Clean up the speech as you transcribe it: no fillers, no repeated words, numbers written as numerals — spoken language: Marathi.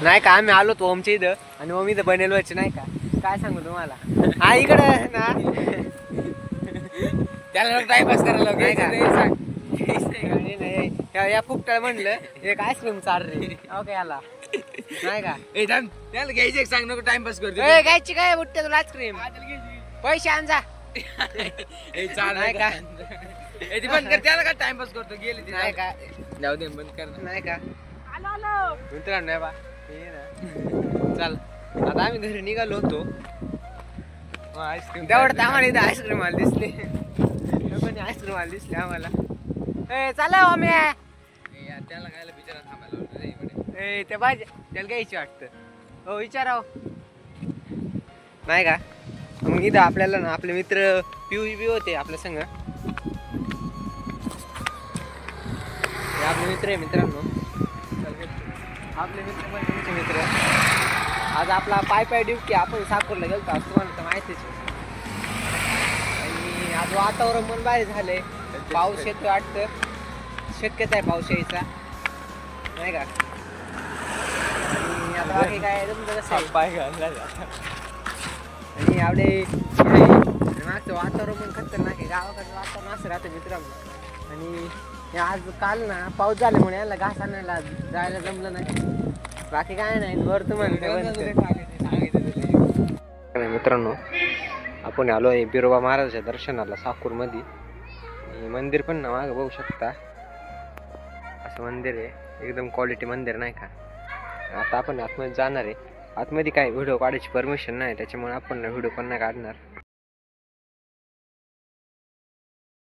नाही का आम्ही आलो तो ओमच्या इथं आणि ओम इथं बनेलवच नाही का काय सांगू तुम्हाला हा इकडे ना त्याला टाइमपास करायला नाही का? सांग या फुकटाला म्हणलं एक आईस्क्रीम चाल रे ओके याला नाही का त्याला घ्यायचे सांग नको टाइमपास करतो घ्यायची काय बुट्टे तुला आईस्क्रीम पैसे आण जा नाही का ती बंद कर त्याला का टाइमपास करतो गेली ती नाही का जाऊ दे बंद कर नाही का मित्रांनो बा चल आता आम्ही घरी निघालो होतो आईस्क्रीम तेवढं आम्हाला इथं आईस्क्रीम आला दिसले आईस्क्रीम आला दिसले आम्हाला चला ओमे त्याला खायला बिचारा थांबायला होतं रे इकडे. ते पाहिजे त्याला घ्यायची वाटतं हो विचाराव नाही का मग इथं आपल्याला ना आपले मित्र पिऊ बी होते आपल्या संग आपले मित्र आहे मित्रांनो आपले मित्र पण तुमचे मित्र आज आपला पाय ड्युटी आपण साकोरला गेलतो आज तुम्हाला तर माहितीच आणि आज वातावरण पण भारी झालंय पाऊस येतो वाटतं शक्यता आहे पाऊस यायचा नाही का आणि आता बाकी काय तुमचं कसं आहे पाय घालला आणि आपले मागचं वातावरण पण खतरनाक आहे गावाकडचं वातावरण असं राहतं मित्रांनो आणि आज काल ना पाऊस झाल्यामुळे याला घास आणायला जायला जमलं नाही बाकी काय नाही वर तुम्हाला मित्रांनो आपण आलो आहे बिरोबा महाराजाच्या दर्शनाला साकूरमध्ये मंदिर पण ना मागं बघू शकता असं मंदिर आहे एकदम क्वालिटी मंदिर नाही का आता आपण आतमध्ये जाणार आहे आतमध्ये काय व्हिडिओ काढायची परमिशन नाही त्याच्यामुळे आपण व्हिडिओ पण नाही काढणार